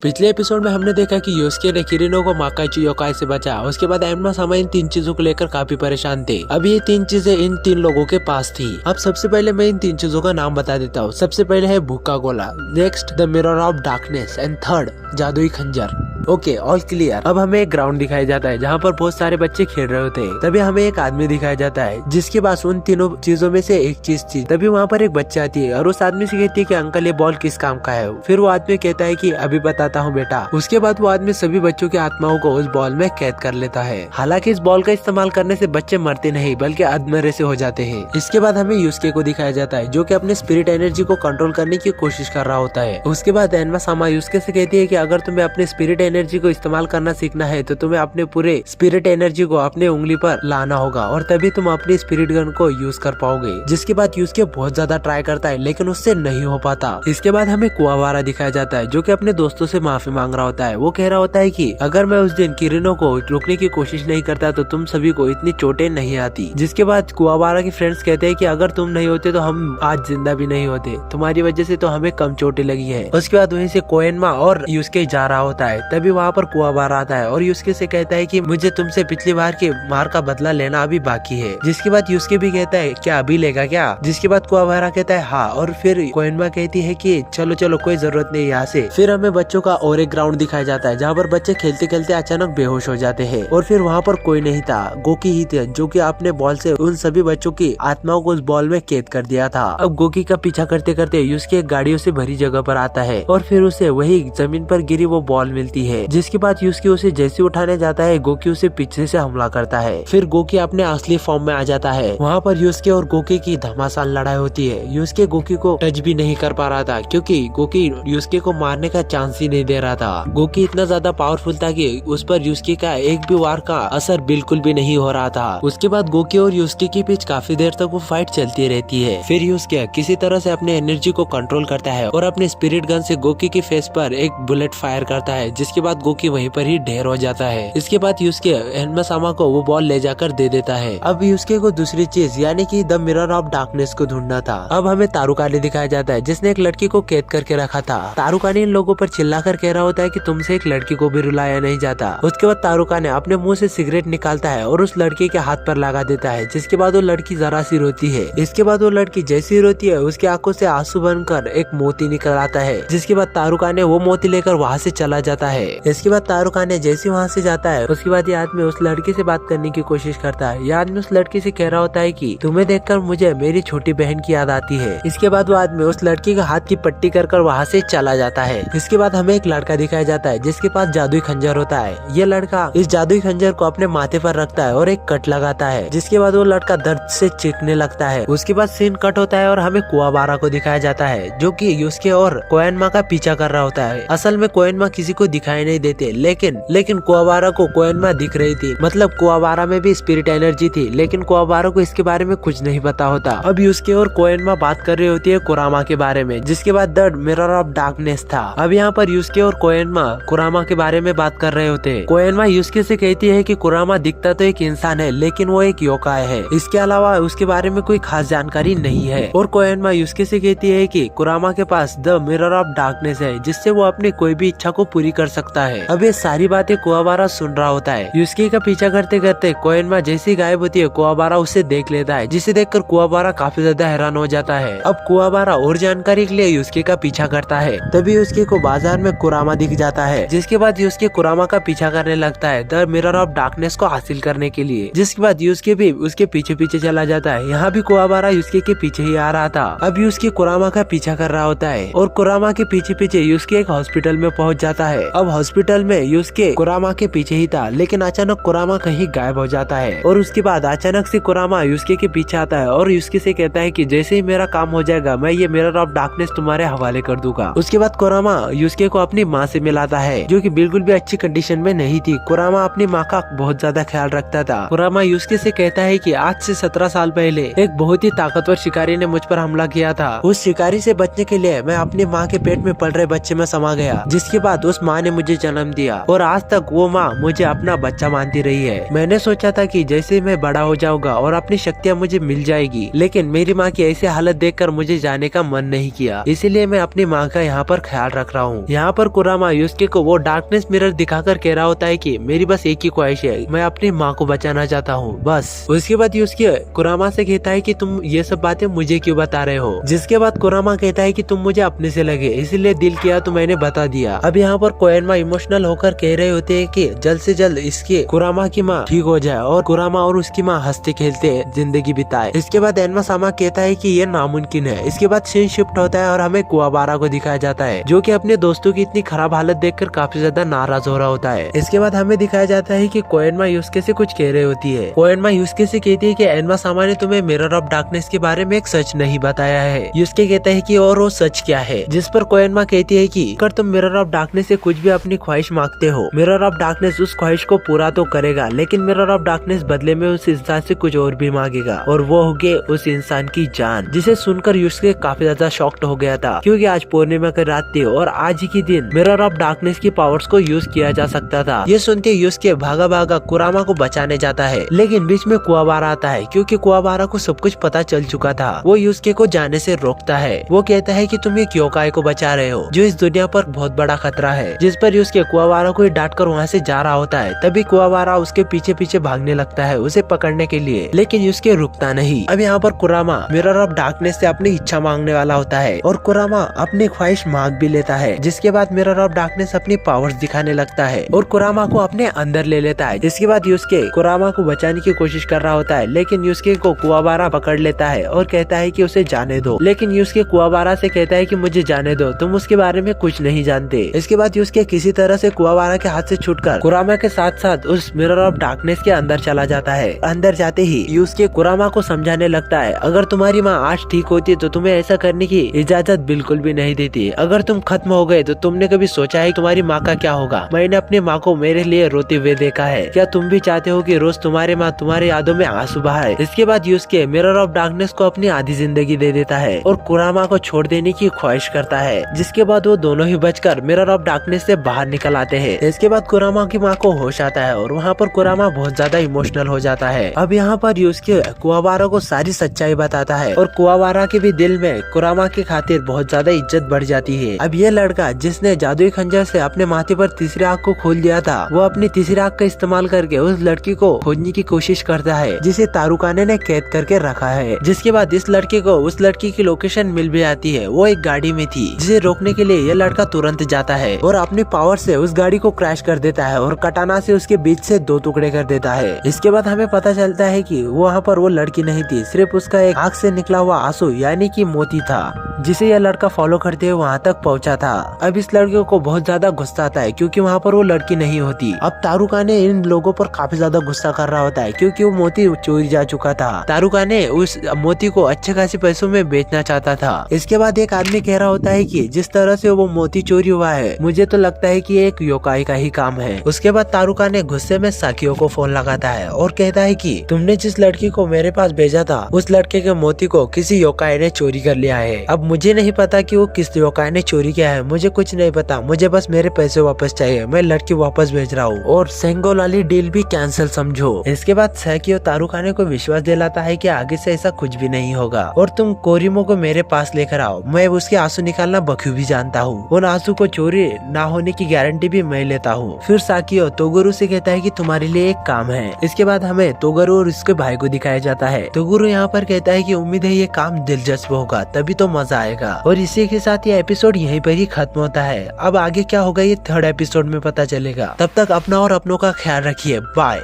पिछले एपिसोड में हमने देखा कि योस्के ने किरिनो को माकाइची योकाई से बचाया। उसके बाद एम्मा सामा इन तीन चीजों को लेकर काफी परेशान थे। अब ये तीन चीजें इन तीन लोगों के पास थी। अब सबसे पहले मैं इन तीन चीजों का नाम बता देता हूँ। सबसे पहले है भूखा गोला, next the mirror of darkness and third जादुई खंजर। Okay, all clear. अब हमें एक ग्राउंड दिखाया जाता है जहाँ पर बहुत सारे बच्चे खेल रहे होते हैं। तभी हमें एक आदमी दिखाया जाता है जिसके पास उन तीनों चीजों में से एक चीज थी। तभी वहाँ पर एक बच्चा आती है और उस आदमी से कहती है कि अंकल ये बॉल किस काम का है। फिर वो आदमी कहता है कि अभी बताता हूँ बेटा। उसके बाद वो आदमी सभी बच्चों की आत्माओं को उस बॉल में कैद कर लेता है। हालांकि इस बॉल का इस्तेमाल करने से बच्चे मरते नहीं बल्कि अधमरे से हो जाते हैं। इसके बाद हमें युस्के को दिखाया जाता है जो कि अपने स्पिरिट एनर्जी को कंट्रोल करने की कोशिश कर रहा होता है। उसके बाद एम्मा सामा युस्के से कहती है कि अगर तुम्हें अपने स्पिरिट एनर्जी को इस्तेमाल करना सीखना है तो तुम्हें अपने पूरे स्पिरिट एनर्जी को अपने उंगली पर लाना होगा और तभी तुम अपनी स्पिरिट गन को यूज कर पाओगे। जिसके बाद युस्के बहुत ज्यादा ट्राई करता है लेकिन उससे नहीं हो पाता। इसके बाद हमें कुआवारा दिखाया जाता है जो कि अपने दोस्तों से माफी मांग रहा होता है। वो कह रहा होता है कि अगर मैं उस दिन किरिनो को रोकने की कोशिश नहीं करता तो तुम सभी को इतनी चोटें नहीं आती। जिसके बाद कुआवारा के फ्रेंड्स कहते हैं कि अगर तुम नहीं होते तो हम आज जिंदा भी नहीं होते, तुम्हारी वजह से तो हमें कम चोटें लगी है। उसके बाद वहीं से कोएनमा और युस्के जा रहा होता है। तभी वहाँ पर कुआवारा आता है और युस्के से कहता है कि मुझे तुमसे पिछली बार के मार का बदला लेना अभी बाकी है। जिसके बाद युस्के भी कहता है क्या अभी लेगा क्या। जिसके बाद कुआवारा कहता है हाँ, और फिर कोएनमा कहती है कि चलो चलो कोई जरूरत नहीं यहाँ से। फिर हमें बच्चों का और एक ग्राउंड दिखाया जाता है जहाँ पर बच्चे खेलते खेलते अचानक बेहोश हो जाते हैं और फिर वहाँ पर कोई नहीं था, गोकी ही थे जो कि अपने बॉल से उन सभी बच्चों की आत्माओं को उस बॉल में कैद कर दिया था। अब गोकी का पीछा करते करते युस्के गाड़ियों से भरी जगह पर आता है और फिर उसे वही जमीन पर गिरी वो बॉल मिलती है। जिसके बाद युस्के उसे जैसे उठाने जाता है गोकी उसे पीछे से हमला करता है। फिर गोकी अपने असली फॉर्म में आ जाता है। वहाँ पर युस्के और गोकी की घमासान लड़ाई होती है। युस्के गोकी को टच भी नहीं कर पा रहा था क्योंकि गोकी युस्के को मारने का चांस ही नहीं दे रहा था। गोकी इतना ज्यादा पावरफुल था कि उस पर युस्के का एक भी वार का असर बिल्कुल भी नहीं हो रहा था। उसके बाद गोकी और युस्के के बीच काफी देर तक वो फाइट चलती रहती है। फिर युस्के किसी तरह से अपने एनर्जी को कंट्रोल करता है और अपने स्पिरिट गन से गोकी के फेस पर एक बुलेट फायर करता है। जिसके बाद गोकी वहीं पर ही ढेर हो जाता है। इसके बाद युस्के एम्मा सामा को वो बॉल ले जाकर दे देता है। अब युस्के को दूसरी चीज यानी कि द मिरर ऑफ डार्कनेस को ढूंढना था। अब हमें तारुकानी दिखाया जाता है जिसने एक लड़की को कैद करके रखा था। तारुकानी इन लोगों पर चिल्लाकर कह रहा होता है कि तुमसे एक लड़की को भी रुलाया नहीं जाता। उसके बाद तारुकानी अपने मुंह से सिगरेट निकालता है और उस लड़की के हाथ पर लगा देता है। जिसके बाद वो लड़की जरा सी रोती है। इसके बाद वो लड़की जैसी रोती है उसकी आंखों से आंसू बनकर एक मोती निकल आता है। जिसके बाद तारुकानी वो मोती लेकर वहाँ से चला जाता है। इसके बाद तारुकानी जैसे वहाँ से जाता है उसके बाद ये आदमी उस लड़की से बात करने की कोशिश करता है। ये आदमी उस लड़की से कह रहा होता है कि तुम्हें देखकर मुझे मेरी छोटी बहन की याद आती है। इसके बाद वो आदमी उस लड़की के हाथ की पट्टी कर वहाँ से चला जाता है। इसके बाद हमें एक लड़का दिखाया जाता है जिसके पास जादुई खंजर होता है। ये लड़का इस जादुई खंजर को अपने माथे पर रखता है और एक कट लगाता है। जिसके बाद वो लड़का दर्द से चीखने लगता है। उसके बाद सीन कट होता है और हमें कुआवारा को दिखाया जाता है जो कि युस्के और कोएनमा का पीछा कर रहा होता है। असल में कोएनमा किसी को दिखाई नहीं देते लेकिन कुआवारा को कोएनमा दिख रही थी। मतलब कुआवारा में भी स्पिरिट एनर्जी थी लेकिन कुआवारा को इसके बारे में कुछ नहीं पता होता। अब युस्के और कोएनमा बात कर रही होती है कुरामा के बारे में जिसके बाद द मिरर ऑफ डार्कनेस था। अब यहाँ पर युस्के और कोएनमा कुरामा के बारे में बात कर रहे होते हैं। कोएनमा युस्के से कहती है कि कुरामा दिखता तो एक इंसान है लेकिन वो एक योकाई है। इसके अलावा उसके बारे में कोई खास जानकारी नहीं है। और कोएनमा युस्के से कहती है कि कुरामा के पास द मिरर ऑफ डार्कनेस है जिससे वो अपनी कोई भी इच्छा को पूरी कर सकता है। अब ये सारी बातें कुआवारा सुन रहा होता है। युस्के का पीछा करते करते कोएनमा जैसी गायब होती है कुआवारा उसे देख लेता है जिसे देखकर कुआवारा काफी ज्यादा हैरान हो जाता है। अब कुआवारा और जानकारी के लिए युस्के का पीछा करता है। तभी युस्के को बाजार में कुरामा दिख जाता है। जिसके बाद युस्के कुरामा का पीछा करने लगता है द मिरर ऑफ डार्कनेस को हासिल करने के लिए। जिसके बाद युस्के भी उसके पीछे पीछे चला जाता है। यहाँ भी कुआवारा युस्के के पीछे ही आ रहा था। अब युस्के कुरामा का पीछा कर रहा होता है और कुरामा के पीछे पीछे युस्के एक हॉस्पिटल में पहुँच जाता है। अब हॉस्पिटल में युस्के कुरामा के पीछे ही था लेकिन अचानक कुरामा कहीं गायब हो जाता है। और उसके बाद अचानक से कुरामा युस्के के पीछे आता है और युस्के से कहता है कि जैसे ही मेरा काम हो जाएगा मैं ये मिरर ऑफ डार्कनेस तुम्हारे हवाले कर दूंगा। उसके बाद कुरामा युस्के को अपनी माँ से मिलाता है जो कि बिल्कुल भी अच्छी कंडीशन में नहीं थी। कुरामा अपनी माँ का बहुत ज्यादा ख्याल रखता था। कुरामा युस्के से कहता है कि आज से 17 साल पहले एक बहुत ही ताकतवर शिकारी ने मुझ पर हमला किया था। उस शिकारी से बचने के लिए मैं अपनी माँ के पेट में पल रहे बच्चे में समा गया। जिसके बाद उस माँ ने मुझे मुझे जन्म दिया और आज तक वो माँ मुझे अपना बच्चा मानती रही है। मैंने सोचा था कि जैसे मैं बड़ा हो जाऊंगा और अपनी शक्तियाँ मुझे मिल जाएगी, लेकिन मेरी माँ की ऐसी हालत देखकर मुझे जाने का मन नहीं किया, इसीलिए मैं अपनी माँ का यहाँ पर ख्याल रख रहा हूँ। यहाँ पर कुरामा युस्के को वो डार्कनेस मिरर दिखाकर कह रहा होता है कि मेरी बस एक ही ख्वाहिश है, मैं अपनी माँ को बचाना चाहता हूँ बस। उसके बाद युस्के कुरामा से कहता है कि तुम ये सब बातें मुझे क्यों बता रहे हो, जिसके बाद कुरामा कहता है कि तुम मुझे अपने से लगे इसलिए दिल किया तो मैंने बता दिया। अब यहाँ पर कोएनमा इमोशनल होकर कह रहे होते हैं कि जल्द से जल्द इसके कुरामा की माँ ठीक हो जाए और कुरामा और उसकी माँ हंसते खेलते जिंदगी बिताए। इसके बाद एनमा सामा कहता है कि ये नामुमकिन है। इसके बाद सीन शिफ्ट होता है और हमें कुआबारा को दिखाया जाता है, जो कि अपने दोस्तों की इतनी खराब हालत देखकर काफी ज्यादा नाराज हो रहा होता है। इसके बाद हमें दिखाया जाता है कि कोएनमा युस्के से कुछ कह रही होती है। कोएनमा युस्के से कहती है कि एनमा सामा ने तुम्हें मिरर ऑफ डार्कनेस के बारे में एक सच नहीं बताया है। युस्के कहता है कि और वो सच क्या है, जिस पर कोएनमा कहती है कि अगर तुम मिरर ऑफ डार्कनेस से कुछ भी अपनी ख्वाहिश मांगते हो, मिरर ऑफ डार्कनेस उस ख्वाहिश को पूरा तो करेगा, लेकिन मिरर ऑफ डार्कनेस बदले में उस इंसान से कुछ और भी मांगेगा और वो होगी उस इंसान की जान। जिसे सुनकर युस्के काफी ज्यादा शॉक्ड हो गया था, क्योंकि आज पूर्णिमा की रात थी और आज ही के दिन मिरर ऑफ डार्कनेस की पावर्स को यूज किया जा सकता था। ये सुनते युस्के भागा भागा कुरामा को बचाने जाता है, लेकिन बीच में कुआबारा आता है, क्योंकि कुआबारा को सब कुछ पता चल चुका था। वो युस्के को जाने से रोकता है। वो कहता है कि तुम ये क्योकाई को बचा रहे हो, जो इस दुनिया पर बहुत बड़ा खतरा है। जिस पर युस्के कुआबारा को डांट कर वहाँ से जा रहा होता है। तभी कुआबारा उसके पीछे पीछे भागने लगता है उसे पकड़ने के लिए, लेकिन युस्के रुकता नहीं। अब यहाँ पर कुरामा मिरर ऑफ डार्कनेस से अपनी इच्छा मांगने वाला होता है और कुरामा अपनी ख्वाहिश मांग भी लेता है, जिसके बाद मिरर ऑफ डार्कनेस अपनी पावर्स दिखाने लगता है और कुरामा को अपने अंदर ले लेता है। जिसके बाद युस्के कुरामा को बचाने की कोशिश कर रहा होता है, लेकिन युस्के को कुआबारा पकड़ लेता है और कहता है कि उसे जाने दो। लेकिन युस्के कुआबारा से कहता है कि मुझे जाने दो, तुम उसके बारे में कुछ नहीं जानते। इसके बाद युस्के किसी तरह से कुआबारा के हाथ से छूटकर कुरामा के साथ साथ उस मिरर ऑफ डार्कनेस के अंदर चला जाता है। अंदर जाते ही युस्के कुरामा को समझाने लगता है, अगर तुम्हारी माँ आज ठीक होती तो तुम्हें ऐसा करने की इजाजत बिल्कुल भी नहीं देती। अगर तुम खत्म हो गए तो तुमने कभी सोचा है तुम्हारी माँ का क्या होगा? मैंने अपनी माँ को मेरे लिए रोते हुए देखा है। क्या तुम भी चाहते हो कि रोज तुम्हारी माँ तुम्हारी यादों में आंसू बहाए? इसके बाद युस्के मिरर ऑफ डार्कनेस को अपनी आधी जिंदगी दे देता है और कुरामा को छोड़ देने की ख्वाहिश करता है, जिसके बाद वो दोनों ही बचकर मिरर ऑफ डार्कनेस से बाहर निकल आते हैं। इसके बाद कुरामा की माँ को होश आता है और वहाँ पर कुरामा बहुत ज्यादा इमोशनल हो जाता है। अब यहाँ पर युस्के कुआबारा को सारी सच्चाई बताता है और कुआबारा के भी दिल में कुरामा की खातिर बहुत ज्यादा इज्जत बढ़ जाती है। अब ये लड़का जिसने जादुई खंजर से अपने माथे पर तीसरी आँख को खोल दिया था, वो अपनी तीसरी आँख का इस्तेमाल करके उस लड़की को खोजने की कोशिश करता है, जिसे तारुकाने ने कैद करके रखा है। जिसके बाद इस लड़के को उस लड़की की लोकेशन मिल भी आती है। वो एक गाड़ी में थी, जिसे रोकने के लिए ये लड़का तुरंत जाता है और अपनी पावर से उस गाड़ी को क्रैश कर देता है और कटाना से उसके बीच से 2 टुकड़े कर देता है। इसके बाद हमें पता चलता है कि वहाँ पर वो लड़की नहीं थी, सिर्फ उसका एक आँख से निकला हुआ आंसू यानी कि मोती था, जिसे यह लड़का फॉलो करते हुए वहाँ तक पहुँचा था। अब इस लड़के को बहुत ज्यादा गुस्सा आता है, क्योंकि वहाँ पर वो लड़की नहीं होती। अब तारुकाने इन लोगों पर काफी ज्यादा गुस्सा कर रहा होता है, क्योंकि वो मोती चोरी जा चुका था। तारुकाने उस मोती को अच्छे खासे पैसों में बेचना चाहता था। इसके बाद एक आदमी कह रहा होता है कि जिस तरह से वो मोती चोरी हुआ है, मुझे तो लगता है कि एक योकाई का ही काम है। उसके बाद तारुकाने गुस्से में साकियो को फोन लगाता है और कहता है कि तुमने जिस लड़की को मेरे पास भेजा था, उस लड़के के मोती को किसी योकाई ने चोरी कर लिया है। अब मुझे नहीं पता कि वो किस योकाई ने चोरी किया है, मुझे कुछ नहीं पता, मुझे बस मेरे पैसे वापस चाहिए, मैं लड़की वापस भेज रहा हूँ और सेंगोल वाली डील भी कैंसिल समझो। इसके बाद साकियो तारुकाने को विश्वास दिलाता है कि आगे से ऐसा कुछ भी नहीं होगा और तुम कोरिमो को मेरे पास लेकर आओ, मैं उसके आंसू निकालना बखूबी जानता हूँ, उन आंसू को चोरी ना होने की गारंटी भी मैं लेता हूँ। फिर साकियो तोगुरु से कहता है कि तुम्हारे लिए एक काम है। इसके बाद हमें तोगुरु और उसके भाई को दिखाया जाता है। तोगुरु यहाँ पर कहता है कि उम्मीद है ये काम दिलचस्प होगा, तभी तो मजा आएगा। और इसी के साथ ये एपिसोड यहीं पर ही खत्म होता है। अब आगे क्या होगा ये 3rd एपिसोड में पता चलेगा। तब तक अपना और अपनों का ख्याल रखिए। बाय।